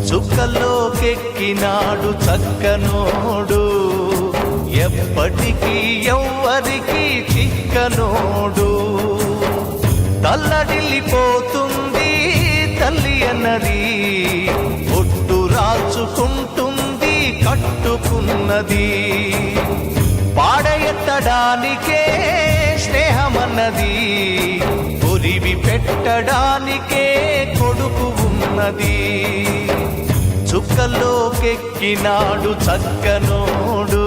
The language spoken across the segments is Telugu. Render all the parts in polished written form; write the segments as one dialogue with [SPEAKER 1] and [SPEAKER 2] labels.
[SPEAKER 1] చుక్కల్లోకెక్కినాడు చక్కనోడు, ఎప్పటికీ ఎవ్వరికి చిక్కనోడు. తల్లడిల్లిపోతుంది తల్లి అన్నది, ఒట్టు రాచుకుంటుంది కట్టుకున్నది. పాడెత్తడానికే స్నేహమన్నది, కొరివి పెట్టడానికే కొడుకు ఉన్నది. చుక్కల్లోకెక్కినాడు చక్కనోడు,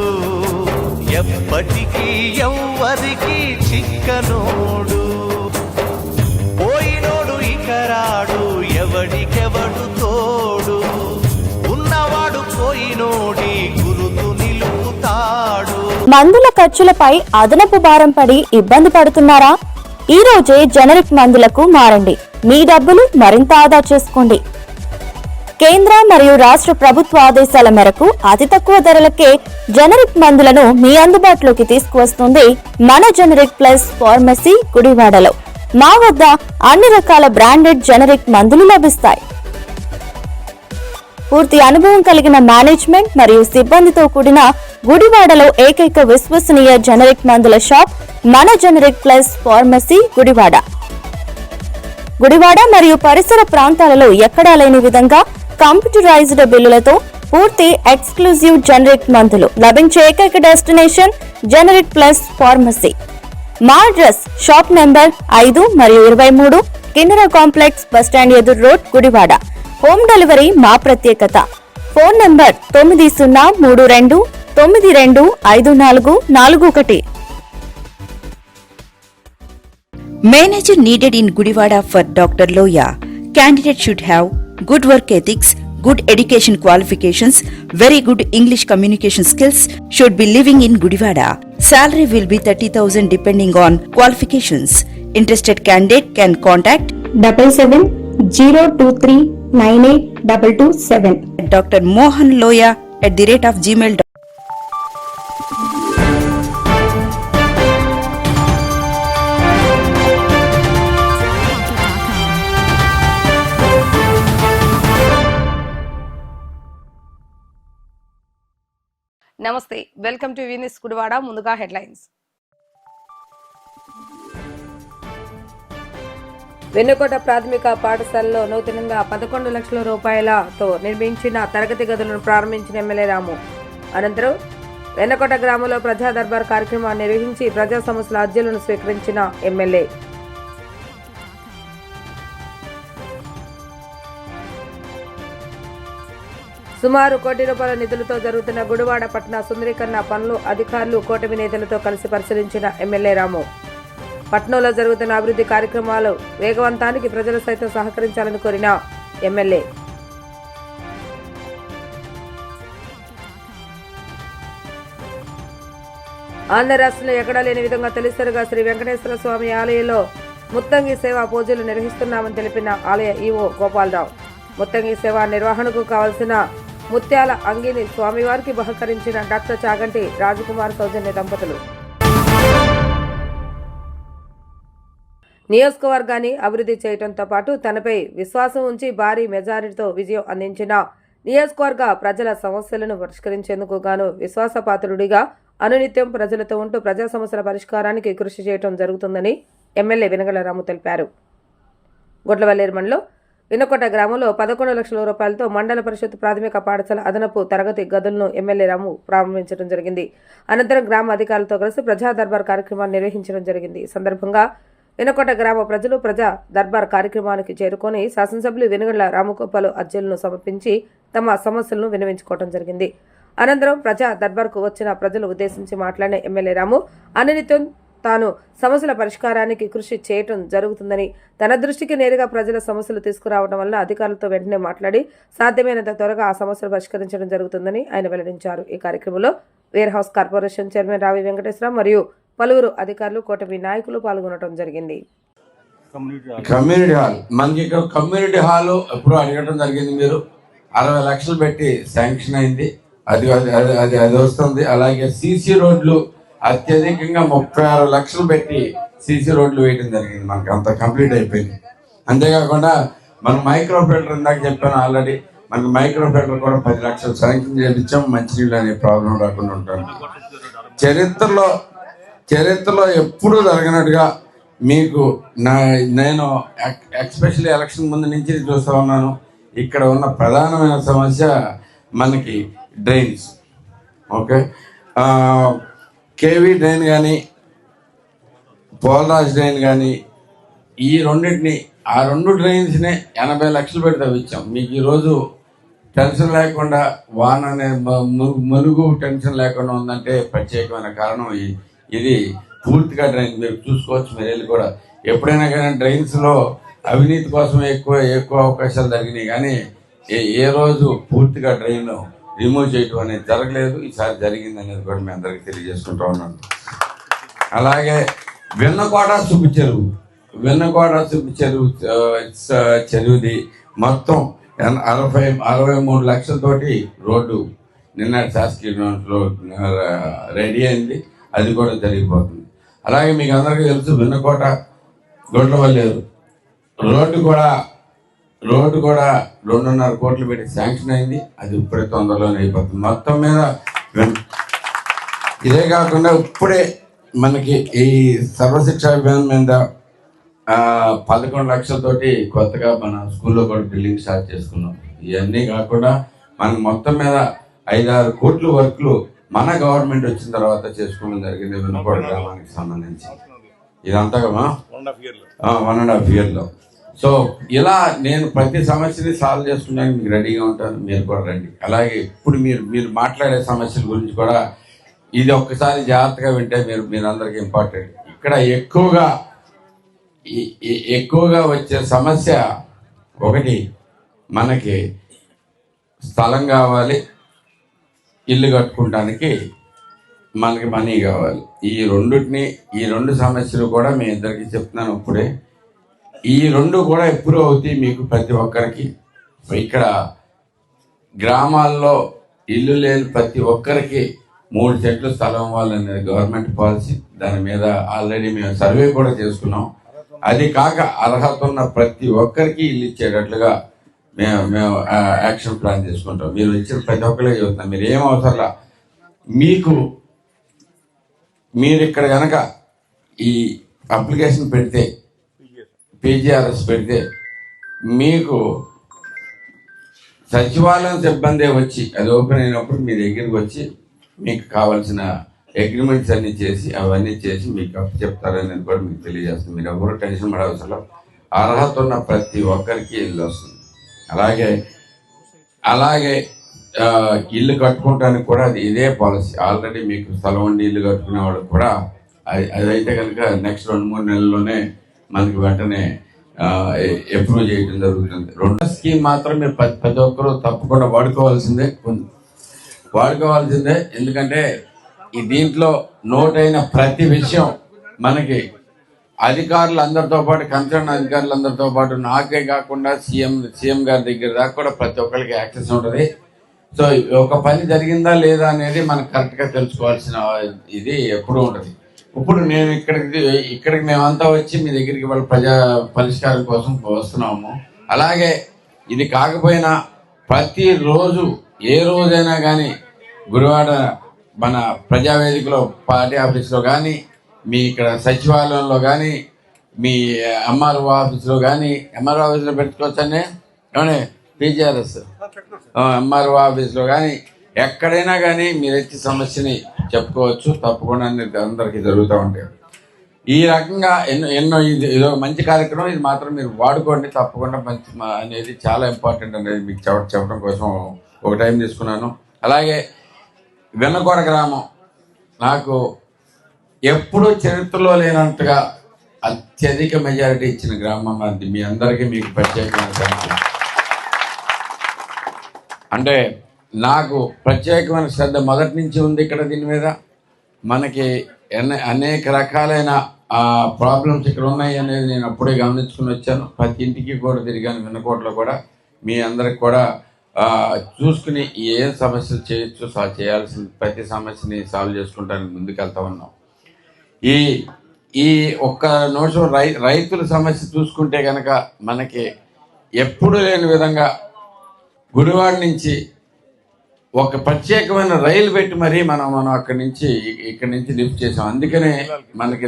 [SPEAKER 1] ఎప్పటికీ ఎవ్వరికి చిక్కనోడు. పోయినోడు ఇక రాడు, ఎవడికెవడు తోడు, ఉన్నవాడు పోయినోడి గురుతు నిలుపుతాడు.
[SPEAKER 2] మందుల ఖర్చులపై అదనపు భారం పడి ఇబ్బంది పడుతున్నారా? ఈ రోజే జనరిక్ మందులకు మారండి, మీ డబ్బులు మరింత ఆదా చేసుకోండి. కేంద్ర మరియు రాష్ట్ర ప్రభుత్వ ఆదేశాల మేరకు అతి తక్కువ ధరలకే జనరిక్ మందులను మీ అందుబాటులోకి తీసుకువస్తుంది మన జనరిక్ ప్లస్ ఫార్మసీ గుడివాడలో. మా వద్ద అన్ని రకాల బ్రాండెడ్ జనరిక్ మందులు లభిస్తాయి. పూర్తి అనుభవం కలిగిన మేనేజ్మెంట్ మరియు సిబ్బందితో కూడిన గుడివాడలో ఏకైక విశ్వసనీయ జనరిక్ మందుల షాప్ మన generic plus pharmacy Gudivada. Gudivada మరియు పరిసర ప్రాంతాలలో ఎక్కడా లేని విధంగా కంప్యూటరైజ్డ్ బిల్లులతో పూర్తి ఎక్స్క్లూజివ్ జనరిక్ మందులు లభించే ఏకైక డెస్టినేషన్ జనరిక్ ప్లస్ ఫార్మసీ. మా అడ్రస్ షాప్ నెంబర్ 5 మరియు 23, కిన్నెర కాంప్లెక్స్, బస్టాండ్ ఎదురు రోడ్, గుడివాడ. హోమ్ డెలివరీ మా ప్రత్యేకత. Phone number 9032925441.
[SPEAKER 3] Manager needed in Gudivada for Dr. Loya. Candidate should have good work ethics, good education qualifications, very good English communication skills, should be living in Gudivada. Salary will be 30,000 depending on qualifications. Interested candidate can contact
[SPEAKER 2] 7702398227.
[SPEAKER 3] Dr. Mohan Loya @gmail.com.
[SPEAKER 4] నమస్తే, వెల్కమ్ టు వినిస్ గుడివాడ. ముందుగా హెడ్లైన్స్. వెన్నకోట ప్రాథమిక పాఠశాలలో నూతనంగా 11 లక్షల రూపాయలతో నిర్మించిన తరగతి గదులను ప్రారంభించిన ఎమ్మెల్యే రాము. అనంతరం వెన్నకోట గ్రామంలో ప్రజా దర్బార్ కార్యక్రమాన్ని నిర్వహించి ప్రజా సమస్యల అర్జీలను స్వీకరించిన ఎమ్మెల్యే. సుమారు 1 కోటి రూపాయల నిధులతో జరుగుతున్న గుడివాడ పట్టణ సుందరీకరణ పనులు అధికారులు, కూటమి నేతలతో కలిసి పరిశీలించిన ఎమ్మెల్యే రాము. పట్టణంలో జరుగుతున్న అభివృద్ధి కార్యక్రమాలు వేగవంతానికి ప్రజలు సైతం సహకరించాలని కోరిన ఎమ్మెల్యే. ఆంధ్ర రాష్ట్రంలో ఎక్కడా లేని విధంగా తొలిసారిగా శ్రీ వెంకటేశ్వర స్వామి ఆలయంలో ముత్తంగి సేవా పూజలు నిర్వహిస్తున్నామని తెలిపిన ఆలయ ఈవో గోపాలరావు. ముత్తంగి సేవా నిర్వహణకు కావలసిన ముత్యాల అంగిని స్వామివారికి బహుకరించిన డాక్టర్ చాగంటి రాజకుమార్ సౌజన్య దంపతులు. నియోజకవర్గాన్ని అభివృద్ధి చేయడంతో పాటు తనపై విశ్వాసం ఉంచి భారీ మెజారిటీతో విజయం అందించిన నియోజకవర్గ ప్రజల సమస్యలను పరిష్కరించేందుకు గాను విశ్వాసపాత్రుడిగా అనునిత్యం ప్రజలతో ఉంటూ ప్రజా సమస్యల పరిష్కారానికి కృషి చేయడం జరుగుతుందని ఎమ్మెల్యే వెనగళ్ల రాము తెలిపారు. గొడ్లవల్లేరు మండలం వినకోట గ్రామంలో 11 లక్షల రూపాయలతో మండల పరిషత్ ప్రాథమిక పాఠశాల అదనపు తరగతి గదులను ఎమ్మెల్యే రాము ప్రారంభించడం జరిగింది. అనంతరం గ్రామ అధికారులతో కలిసి ప్రజా దర్బార్ కార్యక్రమాన్ని నిర్వహించడం జరిగింది. ఈ సందర్భంగా వినకోట గ్రామ ప్రజలు ప్రజా దర్బార్ కార్యక్రమానికి చేరుకొని శాసనసభ్యులు వెనుగళ్ల రామగోపాల్ అర్జీలను సమర్పించి తమ సమస్యలను విన్నవించుకోవడం జరిగింది. అనంతరం ప్రజా దర్బార్కు వచ్చిన ప్రజలు ఉద్దేశించి మాట్లాడిన ఎమ్మెల్యే రాము అనునిత్యం తాను సమస్యల పరిష్కారానికి కృషి చేయటం జరుగుతుందని, తన దృష్టికి నేరుగా ప్రజల సమస్యలు తీసుకురావడం వల్ల అధికారులతో వెంటనే మాట్లాడి సాధ్యమైనంత త్వరగా ఆ సమస్యలు పరిష్కరించడం జరుగుతుందని ఆయన వెల్లడించారు. ఈ కార్యక్రమంలో వేర్ హౌస్ కార్పొరేషన్ చైర్మన్ రావి వెంకటేశ్వరరావు మరియు పలువురు అధికారులు, కూటమి నాయకులు పాల్గొనడం జరిగింది.
[SPEAKER 5] కమ్యూనిటీ హాల్ మనకి ఇక్కడ కమ్యూనిటీ హాల్ ఎప్పుడు అడగడం జరిగింది. మీరు 60 లక్షలు పెట్టి శాంక్షన్ అయింది, అది వస్తుంది. అలాగే సీసీ రోడ్లు అత్యధికంగా 36 లక్షలు పెట్టి సీసీ రోడ్లు వేయడం జరిగింది. మనకి అంత కంప్లీట్ అయిపోయింది. అంతేకాకుండా మనం మైక్రో ఫిల్టర్ ఇందాక చెప్పాను ఆల్రెడీ, మనకి మైక్రో ఫిల్టర్ కూడా 10 లక్షలు శాంక్షన్ చేయించాం, మంచినీళ్ళు అనే ప్రాబ్లం రాకుండా ఉంటాను. చరిత్రలో ఎప్పుడూ జరగనట్టుగా మీకు నేను ఎస్పెషల్లీ ఎలక్షన్ ముందు నుంచి చూస్తూ ఉన్నాను. ఇక్కడ ఉన్న ప్రధానమైన సమస్య మనకి డ్రైన్స్. ఓకే, కేవీ డ్రైన్ కానీ పోలరాజ్ డ్రైన్ కానీ ఈ రెండింటిని, ఆ 2 డ్రైన్స్నే 80 లక్షలు పెట్టి తవ్వించాం. మీకు ఈరోజు టెన్షన్ లేకుండా వాన అనే మునుగు టెన్షన్ లేకుండా ఉందంటే ప్రత్యేకమైన కారణం ఇది పూర్తిగా డ్రైన్. మీరు చూసుకోవచ్చు, మీరు వెళ్ళి కూడా ఎప్పుడైనా కానీ డ్రైన్స్లో అవినీతి కోసం ఎక్కువ అవకాశాలు జరిగినాయి, కానీ ఏ రోజు పూర్తిగా డ్రైన్ రిమూవ్ చేయడం అనేది జరగలేదు. ఈసారి జరిగింది అనేది కూడా మీ అందరికీ తెలియజేసుకుంటూ ఉన్నాను. అలాగే వెన్నకోట సుబ్బు చెరువుది మొత్తం 63 లక్షలతోటి రోడ్డు నిన్న శాసకీయ రెడీ అయింది, అది కూడా జరిగిపోతుంది. అలాగే మీకు అందరికీ తెలుసు వెన్నకోట గొడ్లవల్లేరు రోడ్డు కూడా 2.5 కోట్లు పెట్టి శాంక్షన్ అయింది, అది ఇప్పుడే తొందరలోనే అయిపోతుంది. మొత్తం మీద ఇదే కాకుండా ఇప్పుడే మనకి ఈ సర్వశిక్ష అభియాన్ మీద 11 లక్షలతోటి కొత్తగా మన స్కూల్లో కూడా బిల్డింగ్ స్టార్ట్ చేసుకున్నాం. ఇవన్నీ కాకుండా మనకు మొత్తం మీద 5-6 కోట్ల వర్క్లు మన గవర్నమెంట్ వచ్చిన తర్వాత చేసుకోవడం జరిగింది వెన్నకోట గ్రామానికి సంబంధించి. ఇదంతా 1.5 ఇయర్లో. సో ఇలా నేను ప్రతి సమస్యని సాల్వ్ చేసుకోవడానికి మీకు రెడీగా ఉంటాను, మీరు కూడా రండి. అలాగే ఇప్పుడు మీరు మాట్లాడే సమస్యల గురించి కూడా ఇది ఒక్కసారి జాగ్రత్తగా వింటే మీరందరికీ ఇంపార్టెంట్. ఇక్కడ ఎక్కువగా వచ్చే సమస్య ఒకటి, మనకి స్థలం కావాలి, ఇల్లు కట్టుకోవడానికి మనకి మనీ కావాలి. ఈ 2 సమస్యలు కూడా మీ ఇద్దరికి చెప్తున్నాను ఇప్పుడే. ఈ 2 కూడా ఎప్పుడు అవుతాయి మీకు ప్రతి ఒక్కరికి. ఇక్కడ గ్రామాల్లో ఇల్లు లేని ప్రతి ఒక్కరికి 3 సెంట్లు స్థలం ఇవ్వాలనేది గవర్నమెంట్ పాలసీ. దాని మీద ఆల్రెడీ మేము సర్వే కూడా చేసుకున్నాం. అది కాక అర్హత ఉన్న ప్రతి ఒక్కరికి ఇల్లు ఇచ్చేటట్లుగా మేము యాక్షన్ ప్లాన్ చేసుకుంటాం. మీరు ఇచ్చిన ప్రతి ఒక్కరే చెబుతున్నాం, మీరు ఏం అవసరంలా. మీరు ఇక్కడ కనుక ఈ అప్లికేషన్ పెడితే, పీజీఆర్ఎస్ పెడితే, మీకు సచివాలయం సిబ్బంది వచ్చి అది ఓపెన్ అయినప్పుడు మీ దగ్గరికి వచ్చి మీకు కావాల్సిన అగ్రిమెంట్స్ అన్నీ చేసి అవన్నీ చేసి మీకు అప్పు చెప్తారనేది కూడా మీకు తెలియజేస్తుంది. మీరు ఎవరు టెన్షన్ పడవసరం. అర్హత ఉన్న ప్రతి ఒక్కరికి ఇల్లు వస్తుంది. అలాగే ఇల్లు కట్టుకోవడానికి కూడా అది ఇదే పాలసీ. ఆల్రెడీ మీకు స్థలం ఉండి ఇల్లు కట్టుకునే వాళ్ళకి కూడా అదైతే కనుక నెక్స్ట్ 2-3 నెలల్లోనే మనకి వెంటనే అప్రూవ్ చేయడం జరుగుతుంది. 2 స్కీమ్ మాత్రం మీరు ప్రతి ఒక్కరూ తప్పకుండా వాడుకోవాల్సిందే. ఎందుకంటే దీంట్లో నోట్ అయిన ప్రతి విషయం మనకి అధికారులందరితో పాటు, కన్సర్న్ అధికారులందరితో పాటు, నాకే కాకుండా సీఎం గారి దగ్గర దాకా కూడా ప్రతి ఒక్కరికి యాక్సెస్ ఉంటుంది. సో ఒక పని జరిగిందా లేదా అనేది మనం కరెక్ట్గా తెలుసుకోవాల్సిన ఇది ఎప్పుడూ ఉంటుంది. ఇప్పుడు నేను ఇక్కడికి మేమంతా వచ్చి మీ దగ్గరికి వాళ్ళ పరిష్కారం కోసం వస్తున్నాము. అలాగే ఇది కాకపోయినా ప్రతిరోజు ఏ రోజైనా కానీ గుడివాడ మన ప్రజావేదికలో పార్టీ ఆఫీస్లో కానీ, మీ ఇక్కడ సచివాలయంలో కానీ, మీ ఎంఆర్ఓ ఆఫీస్లో కానీ, ఎంఆర్ఓ ఆఫీస్లో పెట్టుకోవచ్చండి ఏమన్నా పీజీఆర్ఎస్ ఎంఆర్ఓ ఆఫీస్లో కానీ ఎక్కడైనా కానీ మీరు వచ్చి సమస్యని చెప్పుకోవచ్చు. తప్పకుండా అందరికీ జరుగుతూ ఉంటాయి. ఈ రకంగా ఎన్నో ఇది ఒక మంచి కార్యక్రమం. ఇది మాత్రం మీరు వాడుకోండి తప్పకుండా. మంచి అనేది చాలా ఇంపార్టెంట్ అనేది మీకు చెప్పడం కోసం ఒక టైం తీసుకున్నాను. అలాగే వెన్నకోట గ్రామం నాకు ఎప్పుడూ చరిత్రలో లేనంతగా అత్యధిక మెజారిటీ ఇచ్చిన గ్రామం అది. మీ అందరికీ మీకు ప్రత్యేకమైన థాంక్స్. అంటే నాకు ప్రత్యేకమైన శ్రద్ధ మొదటి నుంచి ఉంది ఇక్కడ. దీని మీద మనకి అనేక రకాలైన ప్రాబ్లమ్స్ ఇక్కడ ఉన్నాయి అనేది నేను అప్పుడే గమనించుకుని వచ్చాను. ప్రతి ఇంటికి కూడా తిరిగాను వెన్నకోటలో కూడా. మీ అందరికి కూడా చూసుకుని ఏ సమస్యలు చేయొచ్చు చేయాల్సిన ప్రతి సమస్యని సాల్వ్ చేసుకుంటానికి ముందుకెళ్తా ఉన్నాం. ఈ ఒక్క నిమిషం రైతుల సమస్య చూసుకుంటే కనుక మనకి ఎప్పుడు లేని విధంగా గుడివాడ నుంచి ఒక ప్రత్యేకమైన రైలు పెట్టి మరీ మనం ఇక్కడి నుంచి లిఫ్ట్ చేసాం. అందుకనే మనకి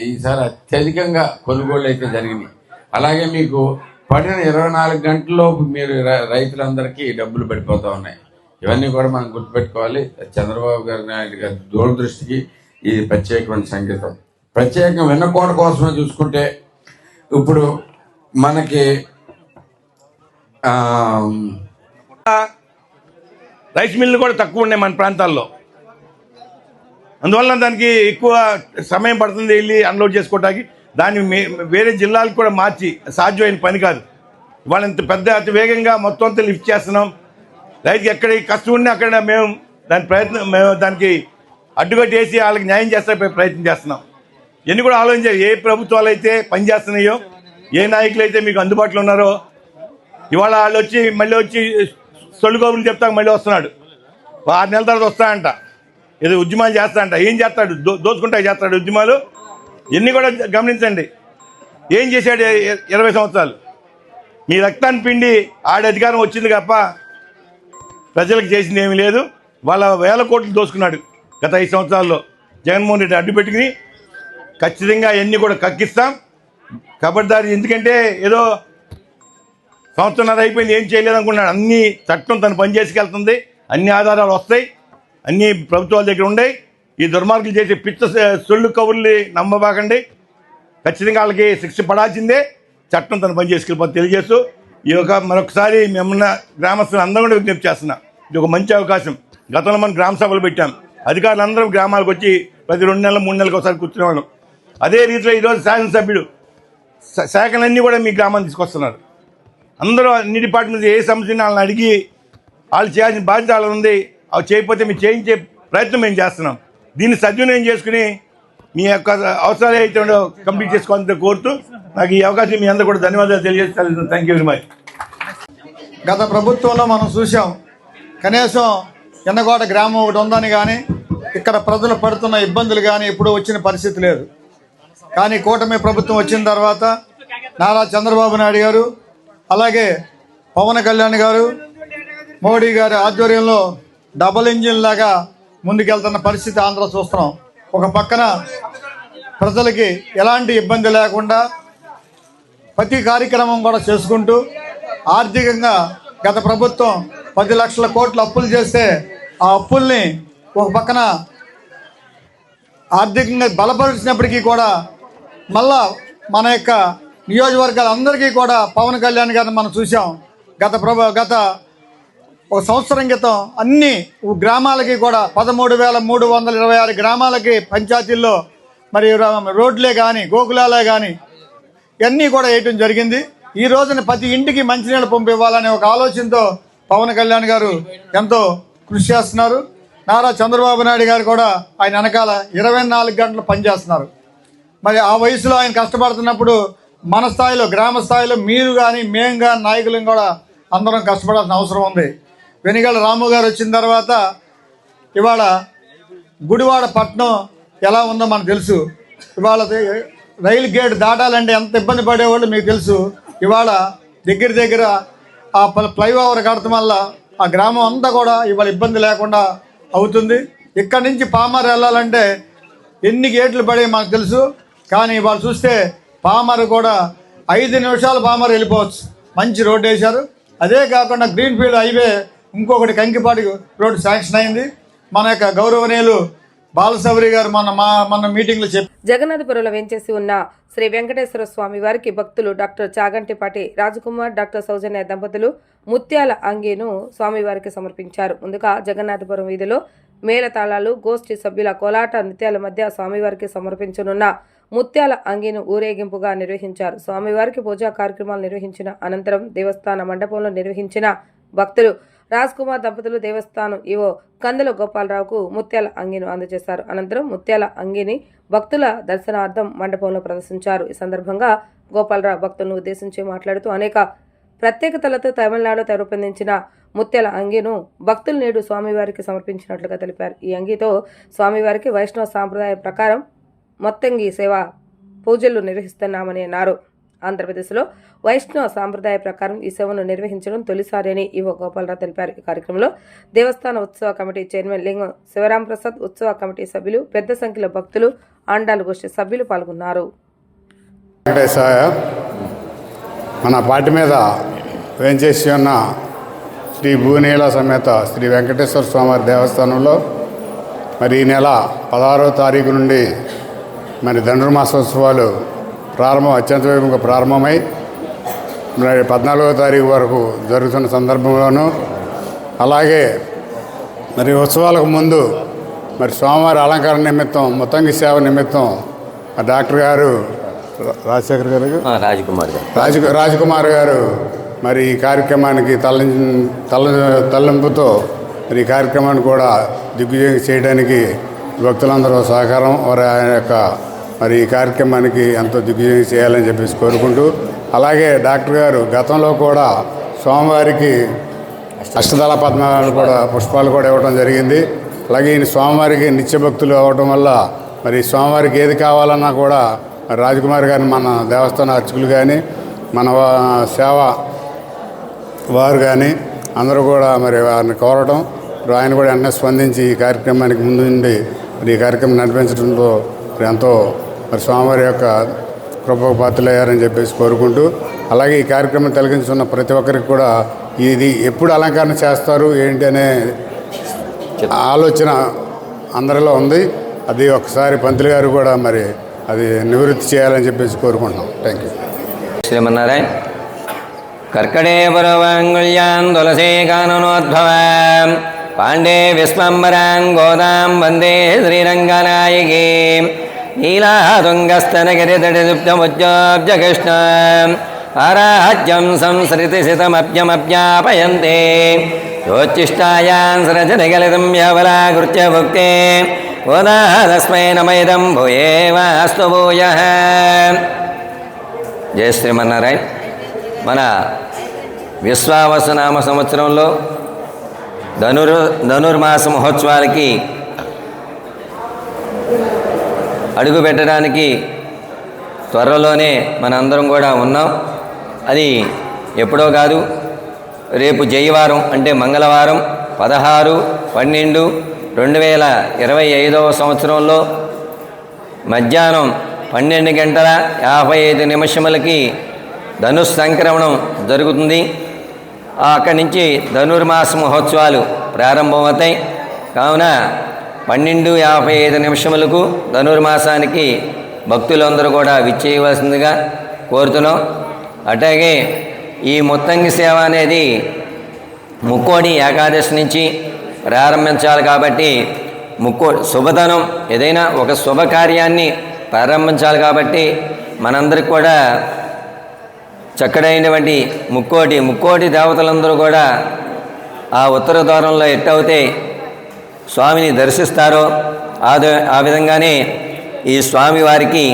[SPEAKER 5] ఈసారి అత్యధికంగా కొనుగోళ్ళు అయితే జరిగినాయి. అలాగే మీకు పడిన 24 గంటల్లోపు మీరు రైతులందరికీ డబ్బులు పడిపోతూ ఉన్నాయి. ఇవన్నీ కూడా మనం గుర్తుపెట్టుకోవాలి. చంద్రబాబు నాయుడు గారి దూరదృష్టికి ఇది ప్రత్యేకమైన సంగీతం. ప్రత్యేకంగా వెన్నకోట కోసమే చూసుకుంటే ఇప్పుడు మనకి
[SPEAKER 6] రైస్ మిల్లు కూడా తక్కువ ఉన్నాయి మన ప్రాంతాల్లో. అందువల్ల దానికి ఎక్కువ సమయం పడుతుంది వెళ్ళి అన్లోడ్ చేసుకోవడానికి. దాన్ని వేరే జిల్లాలకు కూడా మార్చి సాధ్యమైన పని కాదు. ఇవాళ ఇంత పెద్ద అతి వేగంగా మొత్తం అంతా లిఫ్ట్ చేస్తున్నాం. రైతుకి ఎక్కడ కష్టం ఉన్నా అక్కడ మేము దానికి అడ్డుకట్టేసి వాళ్ళకి న్యాయం చేస్తే ప్రయత్నం చేస్తున్నాం. ఇవన్నీ కూడా ఆలోచించారు. ఏ ప్రభుత్వాలు అయితే పనిచేస్తున్నాయో, ఏ నాయకులు అయితే మీకు అందుబాటులో ఉన్నారో, ఇవాళ వాళ్ళు మళ్ళీ వచ్చి సొల్లు కబుర్లు చెప్తా మళ్ళీ వస్తున్నాడు. 6 నెలల తర్వాత వస్తాయంట, ఏదో ఉద్యమాలు చేస్తాడంట. ఏం చేస్తాడు? దోచుకుంటా చేస్తాడు ఉద్యమాలు. ఇవన్నీ కూడా గమనించండి. ఏం చేశాడు 20 సంవత్సరాలు? మీ రక్తాన్ని పిండి ఆడ అధికారం వచ్చింది తప్ప ప్రజలకు చేసింది ఏమీ లేదు. వాళ్ళ 1000 కోట్లు దోచుకున్నాడు గత 5 సంవత్సరాల్లో. జగన్మోహన్ రెడ్డి అడ్డు పెట్టుకుని ఖచ్చితంగా అవన్నీ కూడా కక్కిస్తాం. కబడ్దారి. ఎందుకంటే ఏదో సంవత్సరాలు అయిపోయింది ఏం చేయలేదు అనుకున్నాడు. అన్ని చట్టం తను పని చేసుకెళ్తుంది. అన్ని ఆధారాలు వస్తాయి, అన్ని ప్రభుత్వాల దగ్గర ఉన్నాయి. ఈ దుర్మార్గులు చేసే పిచ్చ సొల్లు కబుర్లు నమ్మబాకండి. ఖచ్చితంగా వాళ్ళకి శిక్ష పడాల్సిందే. చట్టం తను పని చేసుకెళ్ళిపోతే తెలియజేస్తూ మరొకసారి మిమ్మల్ని గ్రామస్తులు అందరూ కూడా విజ్ఞప్తి చేస్తున్నా. ఇది ఒక మంచి అవకాశం. గతంలో మనం గ్రామ సభలు పెట్టాం. అధికారులందరూ గ్రామాలకు వచ్చి ప్రతి 2 నెలలు 3 నెలలకు ఒకసారి కూర్చునేవాళ్ళం. అదే రీతిలో ఈరోజు శాసనసభ్యుడు శాఖలన్నీ కూడా మీ గ్రామాన్ని తీసుకొస్తున్నారు. అందరూ అన్ని డిపార్ట్మెంట్స్ ఏ సమస్యని వాళ్ళని అడిగి వాళ్ళు చేయాల్సిన బాధ్యత వాళ్ళ ఉంది. అవి చేయకపోతే మీరు చేయించే ప్రయత్నం మేము చేస్తున్నాం. దీన్ని సద్వినియోగం చేసుకుని మీ యొక్క అవసరాలు అయితే కంప్లీట్ చేసుకోవాలని కోరుతూ నాకు ఈ అవకాశం మీ అందరూ కూడా ధన్యవాదాలు తెలియజేస్తాను. Thank you very much.
[SPEAKER 7] గత ప్రభుత్వంలో మనం చూసాం, కనీసం ఎన్నగోట గ్రామం ఒకటి ఉందని కానీ ఇక్కడ ప్రజలు పడుతున్న ఇబ్బందులు కానీ ఎప్పుడూ వచ్చిన పరిస్థితి లేదు. కానీ కూటమి ప్రభుత్వం వచ్చిన తర్వాత నారా చంద్రబాబు నాయుడు గారు, అలాగే పవన్ కళ్యాణ్ గారు, మోడీ గారి ఆధ్వర్యంలో డబుల్ ఇంజిన్ లాగా ముందుకెళ్తున్న పరిస్థితి ఆంధ్ర చూస్తున్నాం. ఒక పక్కన ప్రజలకి ఎలాంటి ఇబ్బంది లేకుండా ప్రతి కార్యక్రమం కూడా చేసుకుంటూ ఆర్థికంగా గత ప్రభుత్వం 10 లక్షల కోట్ల అప్పులు చేస్తే ఆ అప్పుల్ని ఒక పక్కన ఆర్థికంగా బలపరిచినప్పటికీ కూడా మళ్ళా మన యొక్క నియోజకవర్గాలందరికీ కూడా పవన్ కళ్యాణ్ గారిని మనం చూసాం. గత ఒక సంవత్సరం క్రితం అన్ని గ్రామాలకి కూడా 13,326 గ్రామాలకి పంచాయతీల్లో మరి రోడ్లే కానీ గోకులాలే కానీ ఇవన్నీ కూడా వేయటం జరిగింది. ఈ రోజున ప్రతి ఇంటికి మంచినీళ్ళు పంపివ్వాలనే ఒక ఆలోచనతో పవన్ కళ్యాణ్ గారు ఎంతో కృషి చేస్తున్నారు. నారా చంద్రబాబు నాయుడు గారు కూడా ఆయన వెనకాల 24 గంటలు పనిచేస్తున్నారు. మరి ఆ వయసులో ఆయన కష్టపడుతున్నప్పుడు మన స్థాయిలో గ్రామ స్థాయిలో మీరు కానీ మేము కానీ నాయకులను కూడా అందరం కష్టపడాల్సిన అవసరం ఉంది. వెనిగళ్ల రాము గారు వచ్చిన తర్వాత ఇవాళ గుడివాడ పట్టణం ఎలా ఉందో మనకు తెలుసు. ఇవాళ రైలు గేట్ దాటాలంటే ఎంత ఇబ్బంది పడేవాళ్ళు మీకు తెలుసు. ఇవాళ దగ్గర ఆ ఫ్లైఓవర్ కడటం వల్ల ఆ గ్రామం అంతా కూడా ఇవాళ ఇబ్బంది లేకుండా అవుతుంది. ఇక్కడి నుంచి పామర్ వెళ్ళాలంటే ఎన్ని గేట్లు పడే మనకు తెలుసు. కానీ ఇవాళ చూస్తే పామర్ కూడా 5 నిమిషాలు పామర్ వెళ్ళిపోవచ్చు. మంచి రోడ్డు వేశారు. అదే కాకుండా గ్రీన్ఫీల్డ్ హైవే ఇంకొకటి కంకిపాటి రోడ్డు శాంక్షన్ అయింది. మన యొక్క గౌరవనీయులు బాలశౌరి గారు మన మీటింగ్లో చెప్పారు.
[SPEAKER 4] జగన్నాథపురంలో వేంచేసి ఉన్న శ్రీ వెంకటేశ్వర స్వామి వారికి భక్తులు డాక్టర్ చాగంటిపాటి రాజకుమార్, డాక్టర్ సౌజన్య దంపతులు ముత్యాల అంగీను స్వామివారికి సమర్పించారు. ముందుగా జగన్నాథపురం వీధిలో మేళతాళాలు, గోష్ఠి సభ్యుల కోలాట నృత్యాల మధ్య స్వామివారికి సమర్పించనున్న ముత్యాల అంగీను ఊరేగింపుగా నిర్వహించారు. స్వామివారికి పూజా కార్యక్రమాలు నిర్వహించిన అనంతరం దేవస్థాన మండపంలో నిర్వహించిన భక్తులు రాజ్ కుమార్ దంపతులు దేవస్థానం ఈవో కందుల గోపాలరావుకు ముత్యాల అంగీను అందజేశారు. అనంతరం ముత్యాల అంగీని భక్తుల దర్శనార్థం మండపంలో ప్రదర్శించారు. ఈ సందర్భంగా గోపాలరావు భక్తులను ఉద్దేశించి మాట్లాడుతూ అనేక ప్రత్యేకతలతో తమిళనాడు రూపొందించిన ముత్యాల అంగీను భక్తులు నేడు స్వామివారికి సమర్పించినట్లుగా తెలిపారు. ఈ అంగీతో స్వామివారికి వైష్ణవ సాంప్రదాయ ప్రకారం మొత్తంగి సేవ పూజలు నిర్వహిస్తున్నామని అన్నారు. ఆంధ్రప్రదేశ్లో వైష్ణవ సాంప్రదాయ ప్రకారం ఈ సేవను నిర్వహించడం తొలిసారి అని ఈవో గోపాలరావు తెలిపారు. ఈ కార్యక్రమంలో దేవస్థాన ఉత్సవ కమిటీ చైర్మన్ లింగం శివరాం ప్రసాద్, ఉత్సవ కమిటీ సభ్యులు, పెద్ద సంఖ్యలో భక్తులు, ఆండాలు గోష్ఠి సభ్యులు పాల్గొన్నారు.
[SPEAKER 8] మన పార్టీ మీద వేంచేసి ఉన్న శ్రీ భూనీల సమేత శ్రీ వెంకటేశ్వర స్వామివారి దేవస్థానంలో మరి ఈ నెల 16వ తారీఖు నుండి మరి ధనుర్మాసోత్సవాలు అత్యంత వైభవంగా ప్రారంభమై మరి 14వ తారీఖు వరకు జరుగుతున్న సందర్భంలోనూ అలాగే మరి ఉత్సవాలకు ముందు మరి స్వామివారి అలంకరణ నిమిత్తం ముత్తంగి సేవ నిమిత్తం డాక్టర్ గారు రాజకుమార్ గారు మరి ఈ కార్యక్రమానికి తల్లింపుతో మరి ఈ కార్యక్రమాన్ని కూడా దిగ్విజయం చేయడానికి భక్తులందరూ సహకారం వారి ఆయన యొక్క మరి ఈ కార్యక్రమానికి ఎంతో దిగ్విజయం చేయాలని చెప్పేసి కోరుకుంటూ, అలాగే డాక్టర్ గారు గతంలో కూడా స్వామివారికి అష్టదళ పద్మాలు కూడా పుష్పాలు కూడా ఇవ్వడం జరిగింది. అలాగే ఈయన స్వామివారికి నిత్యభక్తులు అవ్వడం వల్ల మరి స్వామివారికి ఏది కావాలన్నా కూడా రాజకుమార్ గారిని మన దేవస్థాన అర్చకులు కానీ మన సేవ వారు కానీ అందరూ కూడా మరి వారిని కోరడం, ఆయన కూడా వెంటనే స్పందించి ఈ కార్యక్రమానికి ముందు నుండి మరి ఈ కార్యక్రమం నడిపించడంలో ఎంతో మరి స్వామివారి యొక్క కృపకు పాత్రలయ్యారని చెప్పేసి కోరుకుంటూ, అలాగే ఈ కార్యక్రమం తిలకించున్న ప్రతి ఒక్కరికి కూడా ఇది ఎప్పుడు అలంకరణ చేస్తారు ఏంటి అనే ఆలోచన అందరిలో ఉంది. అది ఒకసారి పంతులు గారు కూడా మరి అది నివృత్తి చేయాలని చెప్పేసి కోరుకుంటున్నాం. Thank you.
[SPEAKER 9] శ్రీమన్నారాయణ. కర్కడే పురవాంగుళ్యాం తులసీ కాననోద్భవాం పాండే విశ్వంబరాం గోదాం వందే శ్రీరంగనాయకీ నీలాతుంగస్తనగిరితడిదుప్తముజ్జోబ్జకృష్ణాం ఆరాజ్యం సంసృతిసితమభ్యమభ్యాపయంతే జ్యోతిష్టాయాం సరజనిగలితం యవలాకృత్య భుక్తే ఓదాహస్మై నమైదం భూయే వాస్తు భూయః. జయ శ్రీమన్నారాయణ. మన విశ్వావసనామ సంవత్సరంలో ధనుర్మాస మహోత్సవాలకి అడుగు పెట్టడానికి త్వరలోనే మనందరం కూడా ఉన్నాం. అది ఎప్పుడో కాదు, రేపు జయవారం అంటే మంగళవారం 16/12/2025 సంవత్సరంలో మధ్యాహ్నం 12:55 ధనుష్ సంక్రమణం జరుగుతుంది. అక్కడి నుంచి ధనుర్మాస మహోత్సవాలు ప్రారంభమవుతాయి. కావున 12:55 ధనుర్మాసానికి భక్తులందరూ కూడా విచ్చేయవలసిందిగా కోరుతున్నాం. అట్లాగే ఈ ముత్తంగి సేవ అనేది ముక్కోడి ఏకాదశి నుంచి ప్రారంభించాలి కాబట్టి శుభదనం ఏదైనా ఒక శుభకార్యాన్ని ప్రారంభించాలి కాబట్టి మనందరికి కూడా చక్కడైనటువంటి ముక్కోటి దేవతలందరూ కూడా ఆ ఉత్తర ద్వారంలో ఎట్టయితే స్వామిని దర్శిస్తారో ఆ విధంగానే ఈ స్వామివారికి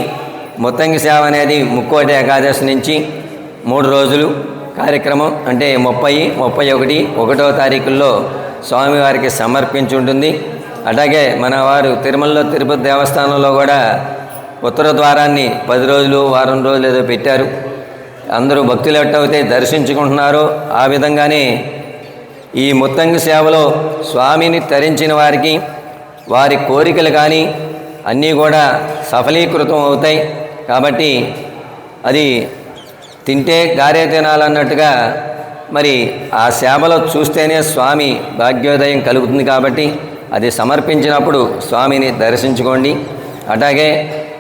[SPEAKER 9] ముత్తంగి సేవ అనేది ముక్కోటి ఏకాదశి నుంచి 3 రోజులు కార్యక్రమం అంటే 30, 31, 1వ తారీఖుల్లో స్వామివారికి సమర్పించి ఉంటుంది. అలాగే మన వారు తిరుపతి దేవస్థానంలో కూడా ఉత్తర ద్వారాన్ని 10 రోజులు, వారం రోజులు ఏదో పెట్టారు. అందరూ భక్తులు ఎట్టయితే దర్శించుకుంటున్నారో ఆ విధంగానే ఈ ముత్తంగి సేవలో స్వామిని తరించిన వారికి వారి కోరికలు కానీ అన్నీ కూడా సఫలీకృతం అవుతాయి. కాబట్టి అది తింటే గారే తినాలన్నట్టుగా మరి ఆ సేవలో చూస్తేనే స్వామి భాగ్యోదయం కలుగుతుంది. కాబట్టి అది సమర్పించినప్పుడు స్వామిని దర్శించుకోండి. అట్లాగే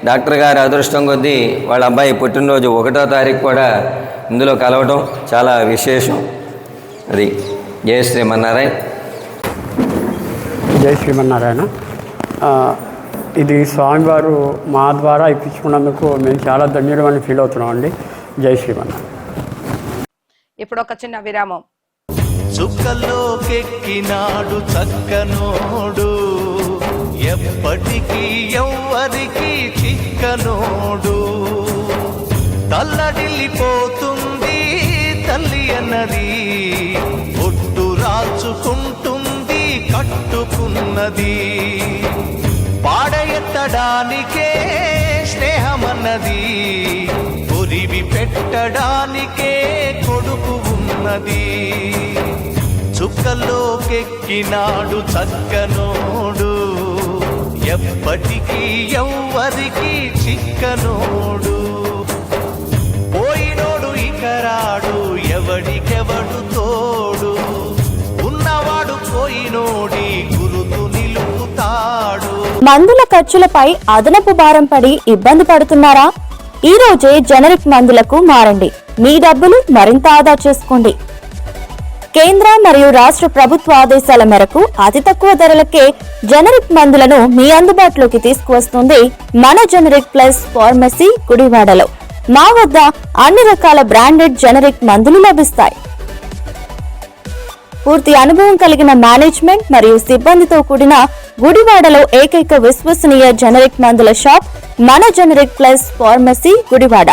[SPEAKER 9] డాక్టర్ గారి అదృష్టం కొద్దీ వాళ్ళ అబ్బాయి పుట్టినరోజు 1వ తారీఖు కూడా ఇందులో కలవటం చాలా విశేషం. అది జయ శ్రీమన్నారాయణ.
[SPEAKER 10] జై శ్రీమన్నారాయణ. ఇది స్వామివారు మా ద్వారా ఇప్పించుకున్నందుకు మేము చాలా ధన్యుడమని ఫీల్ అవుతున్నాం అండి. జై శ్రీమన్నారాయణ.
[SPEAKER 4] ఇప్పుడు ఒక చిన్న విరామం.
[SPEAKER 1] చుక్కల్లోకెక్కినాడు చక్కనోడు, ఎప్పటికీ ఎవ్వరికి చిక్కనోడు. తల్లడిల్లిపోతుంది తల్లి అన్నది, ఒట్టు రాచుకుంటుంది కట్టుకున్నది. పాడెత్తడానికే స్నేహమన్నది, కొరివి పుట్టడానికే కొడుకు ఉన్నది. చుక్కల్లోకెక్కినాడు చక్కనోడు, ఎప్పటికీ ఎవ్వరికి చిక్కనోడు. పోయినోడు ఇక రాడు, ఎవడికెవడు తోడు. ఉన్నవాడు పోయినోడి గురుతు నిలుపుతాడు.
[SPEAKER 2] మందుల ఖర్చులపై అదనపు భారం పడి ఇబ్బంది పడుతున్నారా? ఈ రోజే జనరిక్ మందులకు మారండి. మీ డబ్బులు మరింత ఆదా చేసుకోండి. కేంద్ర మరియు రాష్ట్ర ప్రభుత్వ ఆదేశాల మేరకు అతి తక్కువ ధరలకే జనరిక్ మందులను మీ అందుబాటులోకి తీసుకువస్తుంది మన జనరిక్ ప్లస్ ఫార్మసీ గుడివాడలో. మా వద్ద అన్ని రకాల బ్రాండెడ్ జనరిక్ మందులు లభిస్తాయి. పూర్తి అనుభవం కలిగిన మేనేజ్మెంట్ మరియు సిబ్బందితో కూడిన గుడివాడలో ఏకైక విశ్వసనీయ జనరిక్ మందుల షాప్ మన generic plus pharmacy Gudivada.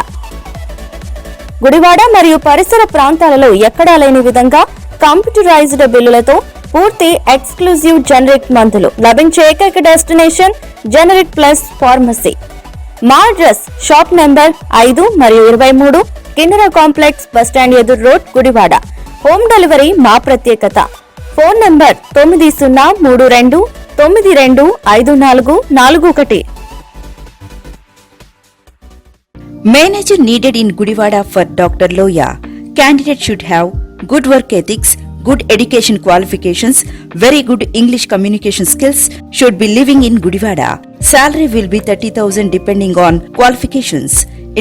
[SPEAKER 2] Gudivada మరియు పరిసర ప్రాంతాలలో ఎక్కడా లేని విధంగా కంప్యూటరైజ్డ్ బిల్లులతో పూర్తి ఎక్స్క్లూజివ్ జనరిక్ మందులు లభించే ఏకైక డెస్టినేషన్ జనరిక్ ప్లస్ ఫార్మసీ. మా అడ్రస్ షాప్ నెంబర్ 5 మరియు 23, కిన్నెర కాంప్లెక్స్, బస్టాండ్ ఎదురు రోడ్, గుడివాడ. హోమ్ డెలివరీ మా ప్రత్యేకత. Phone number 9032925441.
[SPEAKER 3] Manager needed in Gudivada for Dr. Loya. Candidate should have good work ethics, good education qualifications, very good English communication skills, should be living in Gudivada. Salary will be 30,000 depending on qualifications.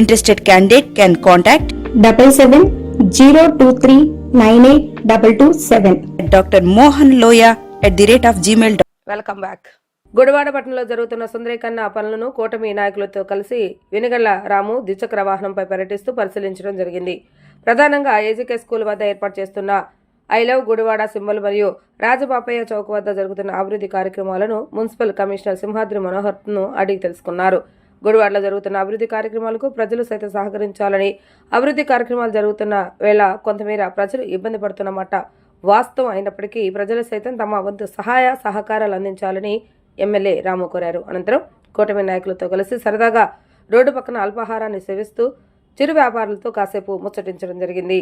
[SPEAKER 3] Interested candidate can contact
[SPEAKER 2] 7702398227.
[SPEAKER 3] Dr. Mohan Loya @gmail.com.
[SPEAKER 4] Welcome back. Gudivada పట్టణంలో జరుగుతున్న సుందరీకరణ పనులను కూటమి నాయకులతో కలిసి వెనుగళ్ల రాము ద్విచక్ర వాహనంపై పర్యటిస్తూ పరిశీలించడం జరిగింది. ప్రధానంగా ఏజీకే స్కూల్ వద్ద ఏర్పాటు చేస్తున్న ఐ లవ్ గుడివాడ సింబల్ మరియు రాజబాపయ్య చౌక్ వద్ద జరుగుతున్న అభివృద్ధి కార్యక్రమాలను మున్సిపల్ కమిషనర్ సింహాద్రి మనోహర్ను అడిగి తెలుసుకున్నారు. గుడివాడలో జరుగుతున్న అభివృద్ధి కార్యక్రమాలకు ప్రజలు సైతం సహకరించాలని, అభివృద్ధి కార్యక్రమాలు జరుగుతున్న వేళ కొంతమేర ప్రజలు ఇబ్బంది పడుతున్నమాట వాస్తవం అయినప్పటికీ ప్రజలు సైతం తమ వంతు సహాయ సహకారాలు అందించాలని ఎమ్మెల్యే రాము కోరారు. అనంతరం కూటమి నాయకులతో కలిసి సరదాగా రోడ్డు పక్కన అల్పాహారాన్ని సేవిస్తూ చిరు వ్యాపారులతో కాసేపు ముచ్చటించడం జరిగింది.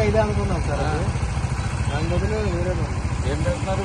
[SPEAKER 7] ఇదే అనుకున్నాం సార్, దాని బదులు వేరే ఏం పెడుతున్నారు.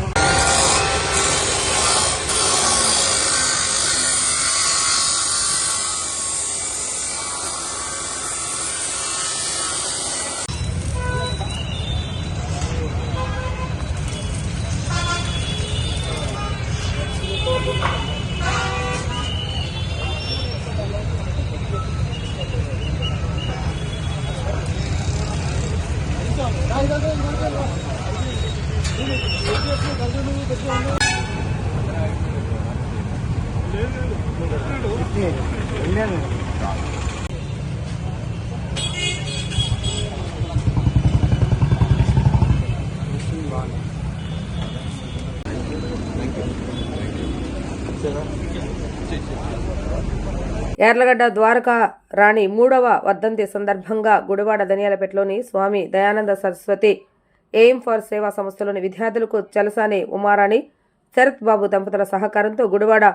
[SPEAKER 4] యార్లగడ్డ ద్వారకా రాణి 3వ వర్ధంతి సందర్భంగా గుడివాడ ధనియాలపేటలోని స్వామి దయానంద సరస్వతి ఎయిమ్ ఫర్ సేవా సంస్థలోని విద్యార్థులకు చలసాని ఉమారాణి శరత్ బాబు దంపతుల సహకారంతో గుడివాడ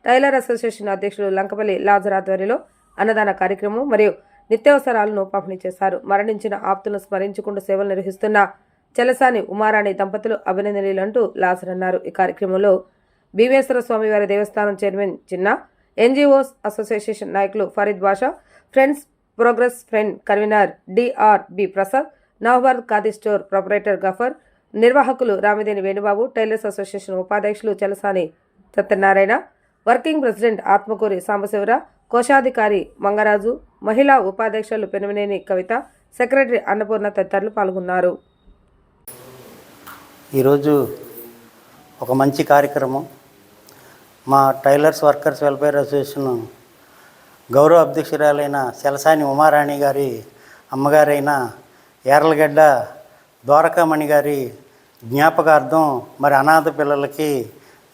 [SPEAKER 4] టైలర్ అసోసియేషన్ అధ్యక్షులు లంకపల్లి లాజర్ ఆధ్వర్యంలో అన్నదాన కార్యక్రమం మరియు నిత్యావసరాలను పంపిణీ చేశారు. మరణించిన ఆప్తులను స్మరించుకుంటూ సేవలు నిర్వహిస్తున్న చలసాని ఉమారాణి దంపతులు అభినందనీయులంటూ లాజర్ అన్నారు. ఈ కార్యక్రమంలో భీమేశ్వర స్వామివారి దేవస్థానం చైర్మన్ చిన్న, ఎన్జిఓస్ అసోసియేషన్ నాయకులు Fareed Basha, friends progress friend convener DRB Prasad, Navabharat Khadi store proprietor Gafar, నిర్వాహకులు రామిదేని వేణుబాబు, టైలర్స్ అసోసియేషన్ ఉపాధ్యక్షులు చలసాని సత్యనారాయణ, వర్కింగ్ ప్రెసిడెంట్ ఆత్మకూరి సాంబశివర, కోశాధికారి మంగరాజు, మహిళా ఉపాధ్యక్షులు పెనుమనేని కవిత, సెక్రటరీ అన్నపూర్ణ తదితరులు పాల్గొన్నారు.
[SPEAKER 11] ఈరోజు ఒక మంచి కార్యక్రమం. మా టైలర్స్ వర్కర్స్ వెల్ఫేర్ అసోసియేషన్ గౌరవ అధ్యక్షురాలైన చలసాని ఉమారాణి గారి అమ్మగారైన యార్లగడ్డ ద్వారకామణి గారి జ్ఞాపకార్థం మరి అనాథ పిల్లలకి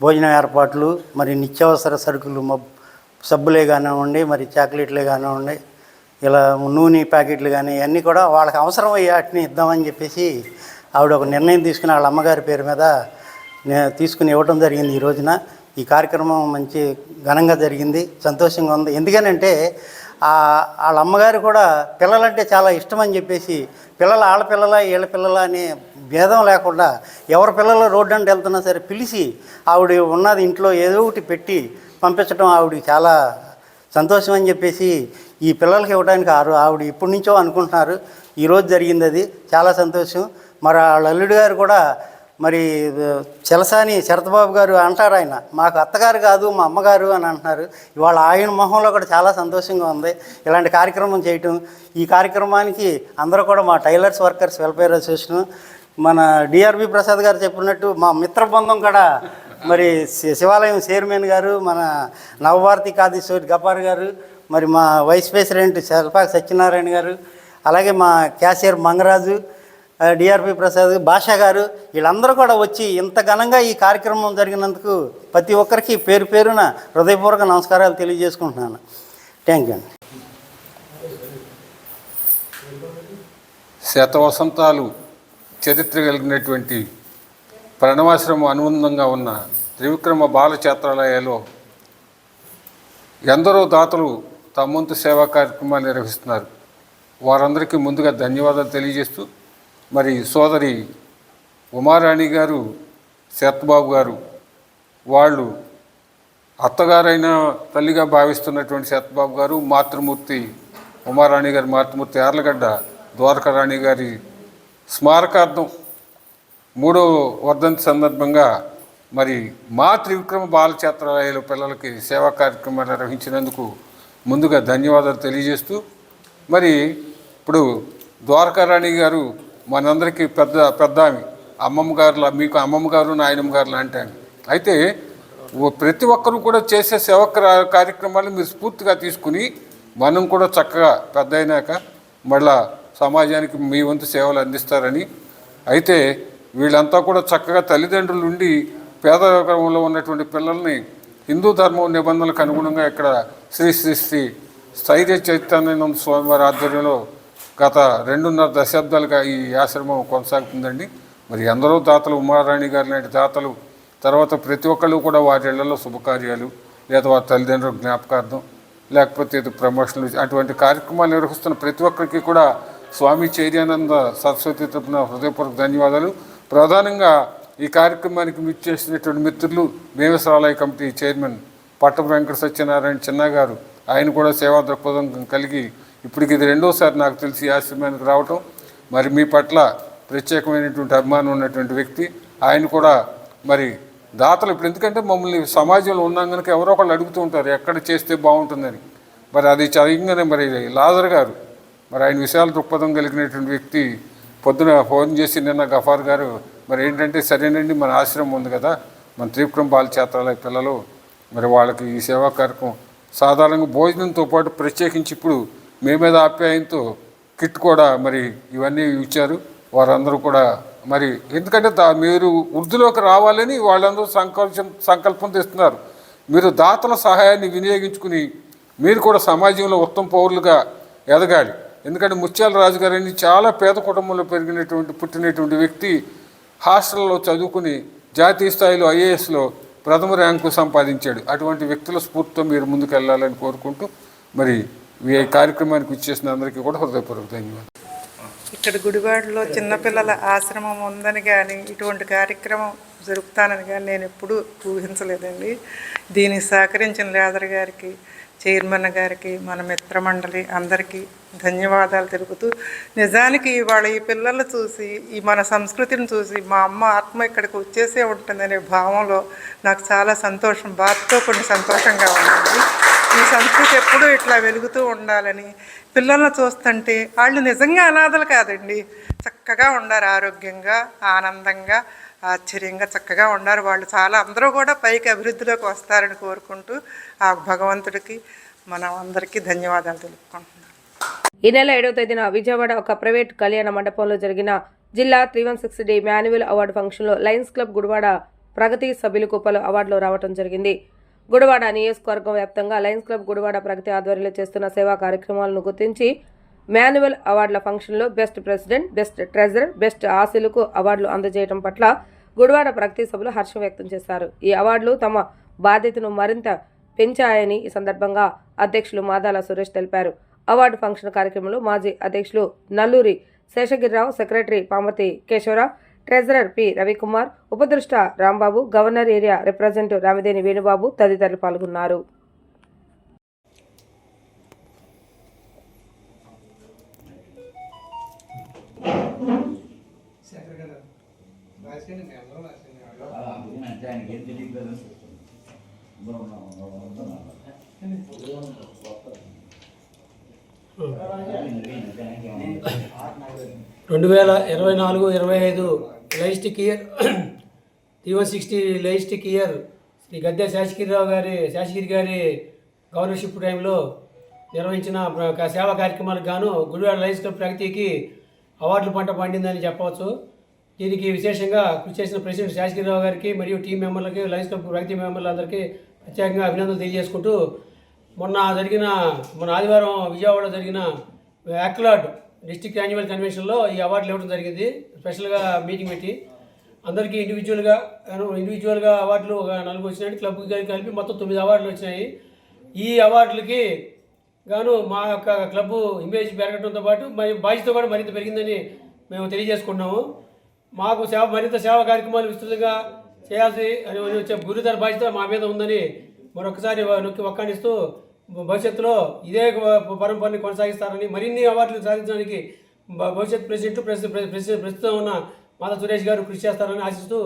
[SPEAKER 11] భోజనం ఏర్పాట్లు, మరి నిత్యావసర సరుకులు సబ్బులే కానివ్వండి, మరి చాక్లెట్లే కానివ్వండి, ఇలా నూనె ప్యాకెట్లు కానీ అన్నీ కూడా వాళ్ళకి అవసరం అయ్యి వాటిని ఇద్దామని చెప్పేసి ఆవిడ ఒక నిర్ణయం తీసుకుని వాళ్ళ అమ్మగారి పేరు మీద తీసుకుని ఇవ్వడం జరిగింది. ఈ రోజున ఈ కార్యక్రమం మంచి ఘనంగా జరిగింది, సంతోషంగా ఉంది. ఎందుకనంటే వాళ్ళ అమ్మగారు కూడా పిల్లలంటే చాలా ఇష్టం అని చెప్పేసి పిల్లల ఆడపిల్లల వీళ్ళ పిల్లల అనే భేదం లేకుండా ఎవరి పిల్లలు రోడ్డు అంటే వెళ్తున్నా సరే పిలిచి ఆవిడ ఉన్నది ఇంట్లో ఏదో ఒకటి పెట్టి పంపించడం ఆవిడకి చాలా సంతోషం అని చెప్పేసి ఈ పిల్లలకి ఇవ్వడానికి ఆవిడ ఇప్పటి నుంచో అనుకుంటున్నారు. ఈరోజు జరిగింది, అది చాలా సంతోషం. మరి వాళ్ళ అల్లుడు గారు కూడా మరి చలసాని శరత్బాబు గారు అంటారు, ఆయన మాకు అత్తగారు కాదు మా అమ్మగారు అని అంటున్నారు. ఇవాళ ఆయన మొహంలో కూడా చాలా సంతోషంగా ఉంది ఇలాంటి కార్యక్రమం చేయటం. ఈ కార్యక్రమానికి అందరూ కూడా మా టైలర్స్ వర్కర్స్ వెల్ఫేర్ అసోసియేషన్, మన డిఆర్బి ప్రసాద్ గారు చెప్పినట్టు మా మిత్ర బృందం కూడా, మరి శివాలయం చైర్మన్ గారు, మన నవభారతి ఖాదీ స్టోర్ గఫార్ గారు, మరి మా వైస్ ప్రెసిడెంట్ శల్పాక సత్యనారాయణ గారు, అలాగే మా క్యాషియర్ మంగరాజు, డిఆర్పి ప్రసాద్, భాషా గారు, వీళ్ళందరూ కూడా వచ్చి ఇంత ఘనంగా ఈ కార్యక్రమం జరిగినందుకు ప్రతి ఒక్కరికి పేరు పేరున హృదయపూర్వక నమస్కారాలు తెలియజేసుకుంటున్నాను. థ్యాంక్ యూ అండి.
[SPEAKER 12] శతవసంతాలు చరిత్ర కలిగినటువంటి ప్రణవాశ్రమం అనుబంధంగా ఉన్న త్రివిక్రమ బాల ఛాత్రాలయాలో ఎందరో దాతలు తమ వంతు సేవా కార్యక్రమాలు నిర్వహిస్తున్నారు. వారందరికీ ముందుగా ధన్యవాదాలు తెలియజేస్తూ, మరి సోదరి ఉమారాణి గారు, శరత్బాబు గారు, వాళ్ళు అత్తగారైన తల్లిగా భావిస్తున్నటువంటి శరత్బాబు గారు, మాతృమూర్తి ఉమారాణి గారి మాతృమూర్తి యార్లగడ్డ ద్వారకారాణి గారి స్మారకార్థం 3వ వర్ధంతి సందర్భంగా మరి మా త్రివిక్రమ బాల ఛాత్రాలయాల పిల్లలకి సేవా కార్యక్రమాలు నిర్వహించినందుకు ముందుగా ధన్యవాదాలు తెలియజేస్తూ, మరి ఇప్పుడు ద్వారకారాణి గారు మనందరికీ పెద్ద ఆమె, అమ్మమ్మ గారులా, మీకు అమ్మమ్మ గారు నాయనమ్మ గారు లాంటి ఆమె. అయితే ప్రతి ఒక్కరూ కూడా చేసే సేవా కార్యక్రమాలు మీరు స్ఫూర్తిగా తీసుకుని మనం కూడా చక్కగా పెద్ద అయినాక మళ్ళా సమాజానికి మీ వంతు సేవలు అందిస్తారని. అయితే వీళ్ళంతా కూడా చక్కగా తల్లిదండ్రులు ఉండి పేదరికంలో ఉన్నటువంటి పిల్లల్ని హిందూ ధర్మం నిబంధనలకు అనుగుణంగా ఇక్కడ శ్రీ శ్రీ శ్రీ స్థైర్య చైతన్యానంద స్వామివారి ఆధ్వర్యంలో గత 2.5 దశాబ్దాలుగా ఈ ఆశ్రమం కొనసాగుతుందండి. మరి ఎందరో దాతలు, ఉమారాణి గారి లాంటి దాతలు, తర్వాత ప్రతి ఒక్కళ్ళు కూడా వారి ఇళ్లలో శుభకార్యాలు లేదా వారి తల్లిదండ్రుల జ్ఞాపకార్థం లేకపోతే ప్రమోషన్లు అటువంటి కార్యక్రమాలు నిర్వహిస్తున్న ప్రతి ఒక్కరికి కూడా స్వామి చైర్యానంద సరస్వతి తరపున హృదయపూర్వక ధన్యవాదాలు. ప్రధానంగా ఈ కార్యక్రమానికి చేసినటువంటి మిత్రులు భీమేశ్వరాలయ కమిటీ చైర్మన్ పట్టపు వెంకట సత్యనారాయణ చిన్న గారు, ఆయన కూడా సేవా దృక్పథం కలిగి ఇప్పటికి ఇది 2వసారి నాకు తెలిసి ఈ ఆశ్రమానికి రావటం. మరి మీ పట్ల ప్రత్యేకమైనటువంటి అభిమానం ఉన్నటువంటి వ్యక్తి ఆయన కూడా. మరి దాతలు ఇప్పుడు ఎందుకంటే మమ్మల్ని సమాజంలో ఉన్నాం కనుక ఎవరో ఒకళ్ళు అడుగుతూ ఉంటారు ఎక్కడ చేస్తే బాగుంటుందని. మరి అది చదివంగానే మరి లాజర్ గారు, మరి ఆయన విశాల దృక్పథం కలిగినటువంటి వ్యక్తి పొద్దున ఫోన్ చేసి నిన్న గఫార్ గారు మరి ఏంటంటే సరేనండి మన ఆశ్రమం ఉంది కదా, మన త్రివిక్రమ బాల ఛాత్రాలయ పిల్లలు మరి వాళ్ళకి ఈ సేవా కార్యక్రమం సాధారణంగా భోజనంతో పాటు ప్రత్యేకించి ఇప్పుడు మీ మీద ఆప్యాయంతో కిట్ కూడా మరి ఇవన్నీ ఇచ్చారు. వారందరూ కూడా మరి ఎందుకంటే మీరు వృద్ధిలోకి రావాలని వాళ్ళందరూ సంకల్పం తెస్తున్నారు. మీరు దాతల సహాయాన్ని వినియోగించుకుని మీరు కూడా సమాజంలో ఉత్తమ పౌరులుగా ఎదగాలి. ఎందుకంటే ముత్యాల రాజు గారని చాలా పేద కుటుంబంలో పుట్టినటువంటి వ్యక్తి హాస్టల్లో చదువుకుని జాతీయ స్థాయిలో ఐఏఎస్లో ప్రథమ ర్యాంకు సంపాదించాడు. అటువంటి వ్యక్తుల స్ఫూర్తితో మీరు ముందుకు వెళ్ళాలని కోరుకుంటూ మరి ఈ కార్యక్రమానికి ఇచ్చేసిన అందరికీ కూడా హృదయపూర్వక ధన్యవాదాలు.
[SPEAKER 13] ఇక్కడ గుడివాడలో చిన్నపిల్లల ఆశ్రమం ఉందని కానీ ఇటువంటి కార్యక్రమం జరుపుతానని కానీ నేను ఎప్పుడూ ఊహించలేదండి. దీనికి సహకరించిన లేదర్ గారికి, చైర్మన్ గారికి, మన మిత్రమండలి అందరికీ ధన్యవాదాలు తెలుపుతూ, నిజానికి వాళ్ళ ఈ పిల్లలు చూసి ఈ మన సంస్కృతిని చూసి మా అమ్మ ఆత్మ ఇక్కడికి వచ్చేసే ఉంటుందనే భావంలో నాకు చాలా సంతోషం, బాధతో కొన్ని సంతోషంగా ఉందండి. ఈ సంస్కృతి ఎప్పుడూ ఇట్లా వెలుగుతూ ఉండాలని, పిల్లలను చూస్తుంటే వాళ్ళు నిజంగా అనాథలు కాదండి, చక్కగా ఉండారు, ఆరోగ్యంగా, ఆనందంగా, ఆశ్చర్యంగా చక్కగా ఉన్నారు. వాళ్ళు చాలా అందరూ కూడా పైకి అభివృద్ధిలోకి వస్తారని కోరుకుంటూ ఆ భగవంతుడికి మనం అందరికీ ధన్యవాదాలు తెలుపుకుంటున్నాం.
[SPEAKER 4] ఈ నెల 7వ తేదీన విజయవాడ ఒక ప్రైవేట్ కళ్యాణ మండపంలో జరిగిన జిల్లా 360 డే మాన్యువల్ అవార్డు ఫంక్షన్లో లయన్స్ క్లబ్ గుడివాడ ప్రగతి సభ్యులకు పలు అవార్డులు రావడం జరిగింది. గుడివాడ నియోజకవర్గం వ్యాప్తంగా లయన్స్ క్లబ్ గుడివాడ ప్రగతి ఆధ్వర్యంలో చేస్తున్న సేవా కార్యక్రమాలను గుర్తించి మాన్యువల్ అవార్డుల ఫంక్షన్లో best president, best treasurer, best ఆశీలకు అవార్డులు అందజేయడం పట్ల గుడివాడ ప్రగతి సభ్యులు హర్షం వ్యక్తం చేశారు. ఈ అవార్డులు తమ బాధ్యతను మరింత పెంచాయని ఈ సందర్భంగా అధ్యక్షులు మాదాల సురేష్ తెలిపారు. అవార్డు ఫంక్షన్ కార్యక్రమంలో మాజీ అధ్యక్షులు Nalluri Seshagirirao, secretary Pamarthi Kesavarao, treasurer P Ravikumar, ఉపదృష్ట Rambabu, governor area representative Ramideni Venubabu తదితరులు పాల్గొన్నారు.
[SPEAKER 14] రెండు 2024-25 లైస్టిక్ ఇయర్ 360 లైస్టిక్ ఇయర్ శ్రీ గద్దె శాసగిరి గారి గవర్నర్షిప్ టైంలో నిర్వహించిన సేవా కార్యక్రమాలకు గాను గుడివాడ లయన్స్ క్లబ్ ప్రగతికి అవార్డుల పంట పండిందని చెప్పవచ్చు. దీనికి విశేషంగా కృషి చేసిన ప్రెసిడెంట్ శాసగిరిరావు గారికి మరియు టీం మెంబర్లకి, లయన్స్ క్లబ్ ప్రగతి మెంబర్లందరికీ ప్రత్యేకంగా అభినందనలు తెలియజేసుకుంటూ, మొన్న ఆదివారం విజయవాడలో జరిగిన యాక్లాడ్ డిస్ట్రిక్ట్ యాన్యువల్ కన్వెన్షన్లో ఈ అవార్డులు ఇవ్వడం జరిగింది. స్పెషల్గా మీటింగ్ పెట్టి అందరికీ ఇండివిజువల్గా అవార్డులు 4 వచ్చినాయి. క్లబ్కి కలిపి మొత్తం 9 అవార్డులు వచ్చినాయి. ఈ అవార్డులకి గాను మా యొక్క క్లబ్ ఇమేజ్ పెరగడంతో పాటు బాధ్యత కూడా మరింత పెరిగిందని మేము తెలియజేసుకుంటున్నాము. మాకు మరింత సేవా కార్యక్రమాలు విస్తృతంగా చేయాల్సి అని వచ్చే గురుతర బాధ్యత మా మీద ఉందని మరొకసారి నొక్కి వక్కాణిస్తూ, భవిష్యత్తులో ఇదే పరంపరని కొనసాగిస్తారని, మరిన్ని అవార్డులు సాధించడానికి భవిష్యత్ ప్రస్తుతం ఉన్న మాధవ సురేష్ గారు కృషి చేస్తారని ఆశిస్తూ,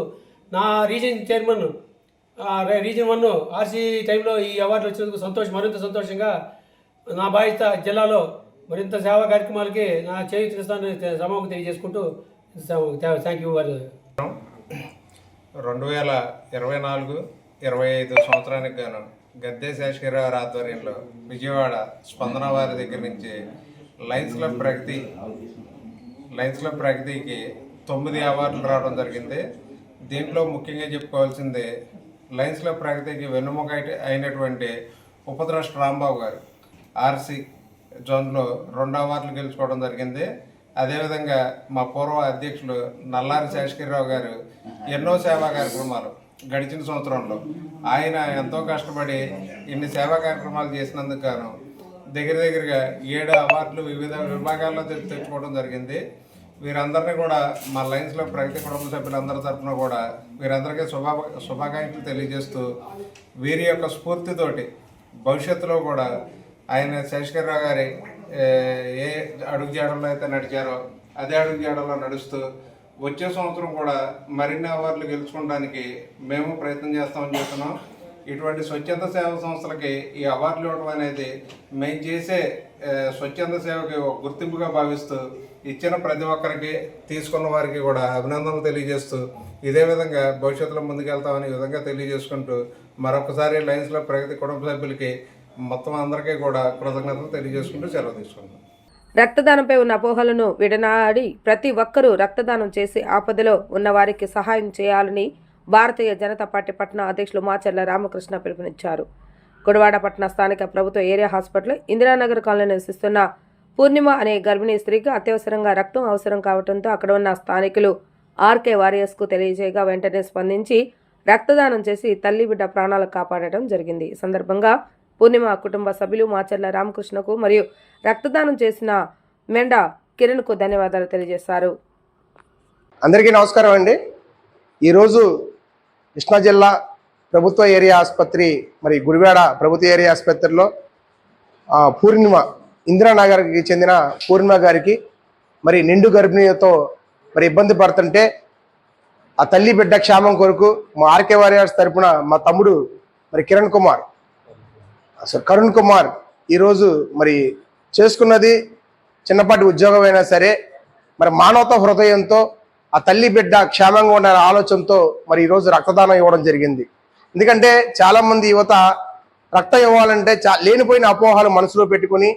[SPEAKER 14] నా రీజన్ చైర్మన్ రీజన్ 1 ఆర్సీ టైంలో ఈ అవార్డులు వచ్చినందుకు మరింత సంతోషంగా నా బాధ్యత జిల్లాలో మరింత సేవా కార్యక్రమాలకి నా చేయూతనిస్తానని సభకు తెలియజేసుకుంటూ థ్యాంక్ యూ.
[SPEAKER 15] 2024-25 సంవత్సరానికి గాను గద్దె శేషగిరిరావు ఆధ్వర్యంలో విజయవాడ స్పందన వారి దగ్గర నుంచి లయన్స్ క్లబ్ ప్రగతికి 9 అవార్డులు రావడం జరిగింది. దీంట్లో ముఖ్యంగా చెప్పుకోవాల్సింది లయన్స్ క్లబ్ ప్రగతికి వెన్నుముక అయినటువంటి ఉపద్రష్ట రాంబాబు గారు ఆర్సీ జోన్లో 2 అవార్డులు గెలుచుకోవడం జరిగింది. అదేవిధంగా మా పూర్వ అధ్యక్షులు నల్లారి శేషగిరిరావు గారు ఎన్నో సేవా కార్యక్రమాలు గడిచిన సంవత్సరంలో ఆయన ఎంతో కష్టపడి ఇన్ని సేవా కార్యక్రమాలు చేసినందుకు గాను దగ్గరగా 7 అవార్డులు వివిధ విభాగాల్లో తెచ్చుకోవడం జరిగింది. వీరందరినీ కూడా మా లయన్స్లో ప్రగతి కుటుంబ సభ్యులందరి తరఫున కూడా వీరందరికీ శుభాకాంక్షలు తెలియజేస్తూ, వీరి యొక్క స్ఫూర్తితోటి భవిష్యత్తులో కూడా ఆయన శేషగిరిరావు గారి ఏ అడుగుజాడల్లో అయితే నడిచారో అదే అడుగుజాడల్లో నడుస్తూ వచ్చే సంవత్సరం కూడా మరిన్ని అవార్డులు గెలుచుకోవడానికి మేము ప్రయత్నం చేస్తామని చెప్తున్నాం. ఇటువంటి స్వచ్ఛంద సేవా సంస్థలకి ఈ అవార్డులు ఇవ్వడం అనేది మేము చేసే స్వచ్ఛంద సేవకి ఒక గుర్తింపుగా భావిస్తూ ఇచ్చిన ప్రతి ఒక్కరికి తీసుకున్న వారికి కూడా అభినందనలు తెలియజేస్తూ ఇదే విధంగా భవిష్యత్తులో ముందుకెళ్తామని ఈ విధంగా తెలియజేసుకుంటూ మరొకసారి లయన్స్ క్లబ్ ప్రగతి కుటుంబ సభ్యులకి మొత్తం అందరికీ కూడా కృతజ్ఞతలు తెలియజేసుకుంటూ సెలవు తీసుకుంటాం.
[SPEAKER 4] రక్తదానంపై ఉన్న అపోహలను విడనాడి ప్రతి ఒక్కరూ రక్తదానం చేసి ఆపదలో ఉన్న వారికి సహాయం చేయాలని భారతీయ జనతా పార్టీ పట్టణ అధ్యక్షులు మాచర్ల రామకృష్ణ పిలుపునిచ్చారు. గుడివాడ పట్టణ స్థానిక ప్రభుత్వ ఏరియా హాస్పిటల్ ఇందిరానగర్ కాలనీలో నివసిస్తున్న పూర్ణిమ అనే గర్భిణీ స్త్రీకి అత్యవసరంగా రక్తం అవసరం కావడంతో అక్కడ ఉన్న స్థానికులు ఆర్కే వారియర్స్కు తెలియజేయగా వెంటనే స్పందించి రక్తదానం చేసి తల్లి బిడ్డ ప్రాణాలు కాపాడటం జరిగింది. ఈ సందర్భంగా పూర్ణిమ కుటుంబ సభ్యులు మాచర్ల రామకృష్ణకు మరియు రక్తదానం చేసిన మెండ కిరణ్కు ధన్యవాదాలు తెలియజేశారు.
[SPEAKER 16] అందరికీ నమస్కారం అండి. ఈరోజు కృష్ణా జిల్లా ప్రభుత్వ ఏరియా ఆసుపత్రి మరి గుడివాడ ప్రభుత్వ ఏరియా ఆసుపత్రిలో పూర్ణిమ ఇందిరానగర్కి చెందిన పూర్ణిమ గారికి మరి నిండు గర్భిణీతో మరి ఇబ్బంది పడుతుంటే ఆ తల్లి బిడ్డ క్షేమం కొరకు మా ఆర్కే వారియర్స్ తరపున మా తమ్ముడు మరి కరుణ్ కుమార్ ఈరోజు మరి చేసుకున్నది చిన్నపాటి ఉద్యోగం అయినా సరే మరి మానవతా హృదయంతో ఆ తల్లి బిడ్డ క్షేమంగా ఉండాలనే ఆలోచనతో మరి ఈరోజు రక్తదానం ఇవ్వడం జరిగింది. ఎందుకంటే చాలామంది యువత రక్తం ఇవ్వాలంటే లేనిపోయిన అపోహలు మనసులో పెట్టుకుని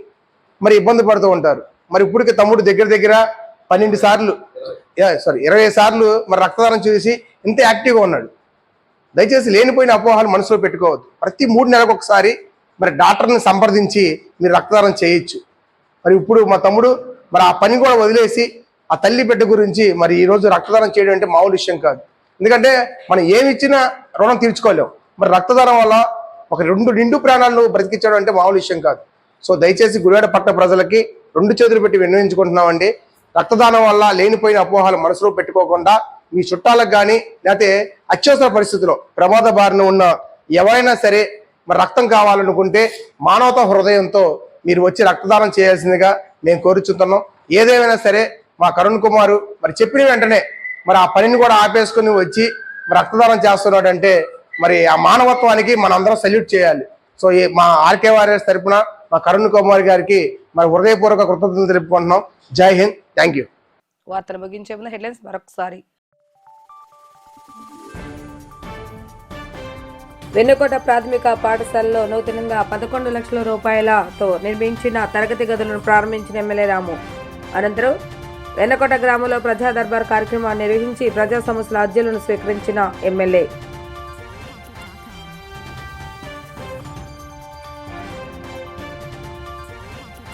[SPEAKER 16] మరి ఇబ్బంది పడుతూ ఉంటారు. మరి ఇప్పటికి తమ్ముడు దగ్గర 20 సార్లు మరి రక్తదానం చేసి ఇంత యాక్టివ్గా ఉన్నాడు. దయచేసి లేనిపోయిన అపోహలు మనసులో పెట్టుకోవద్దు. ప్రతి 3 నెలలకు ఒకసారి మరి డాక్టర్ని సంప్రదించి మీరు రక్తదానం చేయొచ్చు. మరి ఇప్పుడు మా తమ్ముడు మరి ఆ పని కూడా వదిలేసి ఆ తల్లి బిడ్డ గురించి మరి ఈరోజు రక్తదానం చేయడం అంటే మామూలు విషయం కాదు. ఎందుకంటే మనం ఏమి ఇచ్చినా రుణం తీర్చుకోలేం. మరి రక్తదానం వల్ల ఒక 2 నిండు ప్రాణాలను బ్రతికించడం అంటే మామూలు విషయం కాదు. సో దయచేసి గుడివాడ పట్టణ ప్రజలకి 2 చేతులు పెట్టి విన్నవించుకుంటున్నామండి. రక్తదానం వల్ల లేనిపోయిన అపోహలు మనసులో పెట్టుకోకుండా మీ చుట్టాలకు కానీ లేకపోతే అత్యవసర పరిస్థితుల్లో ప్రమాద బారిన ఉన్న ఎవరైనా సరే మరి రక్తం కావాలనుకుంటే మానవతా హృదయంతో మీరు వచ్చి రక్తదానం చేయాల్సిందిగా మేము కోరుచుతున్నాం. ఏదేమైనా సరే మా కరుణ్ కుమారు మరి చెప్పిన వెంటనే మరి ఆ పనిని కూడా ఆపేసుకుని వచ్చి మరి రక్తదానం చేస్తున్నాడంటే మరి ఆ మానవత్వానికి మనందరం సల్యూట్ చేయాలి. సో మా ఆర్కే వారియర్స్ తరపున మా కరుణ్ కుమార్ గారికి మరి హృదయపూర్వక కృతజ్ఞతలు తెలుపుకుంటున్నాం. జై హింద్, థ్యాంక్ యూ.
[SPEAKER 4] వార్తలు ముగించే ముందు హెడ్లైన్స్ మరొకసారి. వెన్నుకోట ప్రాథమిక పాఠశాలలో నూతనంగా 11 లక్షల రూపాయలతో నిర్మించిన తరగతి గదులను ప్రారంభించిన ఎమ్మెల్యే రాము. అనంతరం వెన్నకోట గ్రామంలో ప్రజా దర్బార్ కార్యక్రమాన్ని నిర్వహించి ప్రజా సమస్యల అర్జీలను స్వీకరించిన ఎమ్మెల్యే.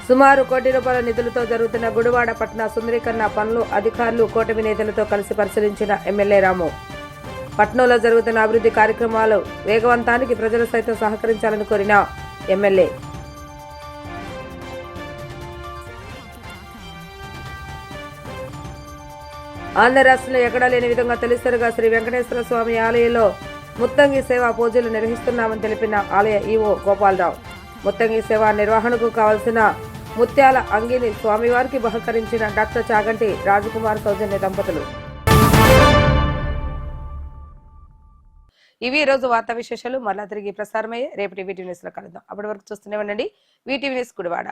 [SPEAKER 4] సుమారు 1 కోటి రూపాయల నిధులతో జరుగుతున్న గుడివాడ పట్టణ సుందరీకరణ పనులు అధికారులు కూటమి నేతలతో కలిసి పరిశీలించిన ఎమ్మెల్యే రాము. పట్టణంలో జరుగుతున్న అభివృద్ధి కార్యక్రమాలు వేగవంతానికి ప్రజలు సైతం సహకరించాలని కోరిన ఎమ్మెల్యే. ఆంధ్ర రాష్ట్రంలో ఎక్కడా లేని విధంగా తొలిసారిగా శ్రీ వెంకటేశ్వర స్వామి ఆలయంలో ముత్తంగి సేవా పూజలు నిర్వహిస్తున్నామని తెలిపిన ఆలయ ఈవో గోపాలరావు. ముత్తంగి సేవా నిర్వహణకు కావలసిన ముత్యాల అంగిని స్వామివారికి బహుకరించిన డాక్టర్ చాగంటి రాజకుమార్ సౌజన్య దంపతులు. ఇవి రోజు వార్తా విశేషాలు. మరలా తిరిగి ప్రసారమయ్యే రేపటి వీటీవీ న్యూస్ లో కలుద్దాం. అప్పటి వరకు చూస్తూనే ఉండండి వీటీవీ న్యూస్ గుడివాడ.